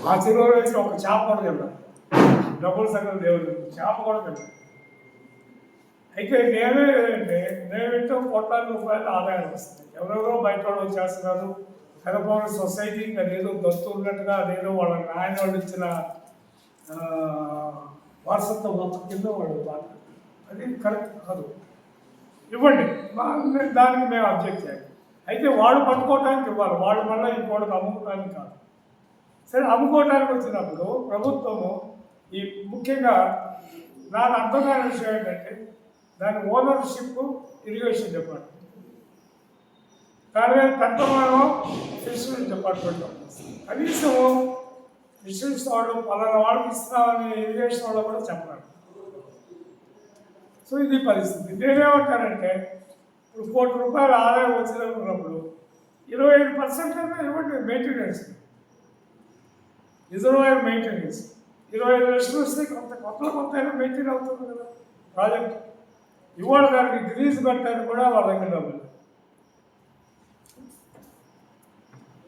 ఆ చెరువులో వేసి ఒక చేప కూడా తిన్నాను. డబ్బులు సగం దేవుడు చేప కూడా తిన్నాను. అయితే నేనేంటో కోట్లాది రూపాయలు ఆదాయం వస్తుంది. ఎవరెవరో బయట వాళ్ళు చేస్తున్నారు. కరపవన సొసైటీకి అదేదో దత్తు ఉన్నట్టుగా అదేదో వాళ్ళ నాయన వాళ్ళు ఇచ్చిన వారసత్వ మొత్తం కింద వాళ్ళు అది కరెక్ట్ కాదు. ఇవ్వండి, దానికి మేము అబ్జెక్ట్ చేయాలి. అయితే వాళ్ళు పట్టుకోవడానికి ఇవ్వాలి, వాళ్ళు మళ్ళీ ఇంకోటికి అమ్ముకోవడానికి కాదు. సరే, అమ్ముకోవడానికి వచ్చినప్పుడు ప్రభుత్వము ఈ ముఖ్యంగా నాకు అర్థం కాని విషయం ఏంటంటే దాని ఓనర్షిప్ ఇరిగేషన్ డిపార్ట్మెంట్, దాని మీద పెద్దమానం ఫిషరీస్ డిపార్ట్మెంట్. కనీసం ఫిషరీస్ వాళ్ళు పలానా వాళ్ళకి ఇస్తున్నామని ఇరిగేషన్ వాళ్ళు కూడా చెప్పాలి. సో ఇది పరిస్థితి. నేనేమంటానంటే ఇప్పుడు ₹1,00,00,000 ఆదాయం వచ్చినప్పుడు 25% ఇవ్వండి మెయింటెనెన్స్, రిజర్వాయర్ మెయింటెనెన్స్. 25 లక్షలు వస్తే కొత్త మెయింటైన్ అవుతుంది కదా ప్రాజెక్ట్. ఇవాళ దానికి గ్రీజ్ పెట్టడానికి కూడా వాళ్ళ దగ్గర డబ్బులు.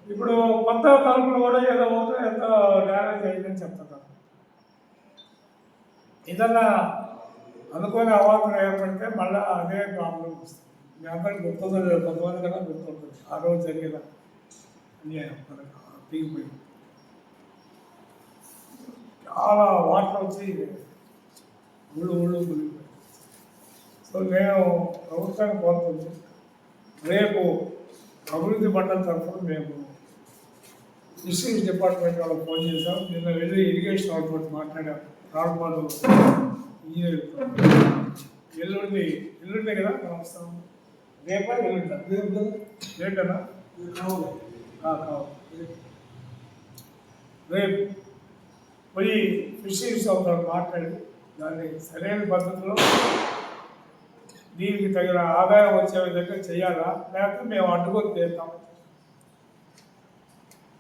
ఇప్పుడు కొత్త తలుపులు కూడా ఏదో అవుతుందో ఎంత డ్యామేజ్ అయిందని చెప్తున్నారు. ఏదన్నా అనుకోని అవాంతరం ఏర్పడితే మళ్ళీ అదే ప్రాబ్లం వస్తుంది. మీ అందరికి గుర్తుందో లేదు, కొంతమంది కన్నా గుర్తుంటుంది ఆ రోజు జరిగిన అన్యాయం. మనకు దిగిపోయింది, చాలా వాటర్ వచ్చి ఊళ్ళు మునిగిపోయింది. సో నేను ప్రభుత్వాన్ని కోరుతుంది, రేపు అభివృద్ధి మండలి తరఫున మేము ఫిషరీస్ డిపార్ట్మెంట్ వాళ్ళకి ఫోన్ చేశాం. నిన్న వెళ్ళి ఇరిగేషన్ వాళ్ళతో మాట్లాడాం. రావుపాడు ఇంజనీర్ ఎల్లుండే కదా మనం వస్తాం. రేపా ఎల్లుంటా ఏంటన్నా కావాలి. రేపు పోయి ఫిషరీస్ వాళ్ళతో మాట్లాడి దాన్ని సరైన పద్ధతిలో దీనికి తగిన ఆదాయం వచ్చే విధంగా చేయాలా, లేకపోతే మేము అడ్డుకొని తీస్తాం.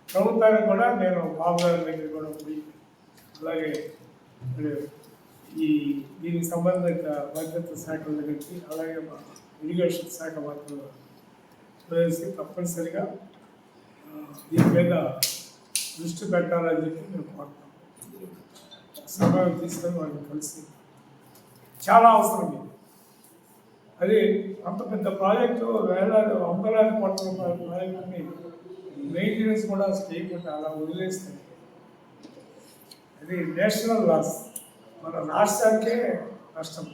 ప్రభుత్వానికి కూడా నేను బాబు గారి దగ్గర కూడా పోయి, అలాగే దీనికి సంబంధిత భద్రత శాఖల దగ్గరికి, అలాగే మా ఇరిగేషన్ శాఖ మంత్రులు వేసి తప్పనిసరిగా దీని మీద దృష్టి పెట్టాలని చెప్పి మేము కోరుతాం. సమయం తీసుకొని వాళ్ళని కలిసి చాలా అవసరం ఇది. అది అంత పెద్ద ప్రాజెక్టు, వందలాది కోట్ల రూపాయల ప్రాజెక్టుని మెయింటెనెన్స్ కూడా చేయకుండా అలా వదిలేస్తే అది నేషనల్ లాస్, మన రాష్ట్రానికే నష్టం.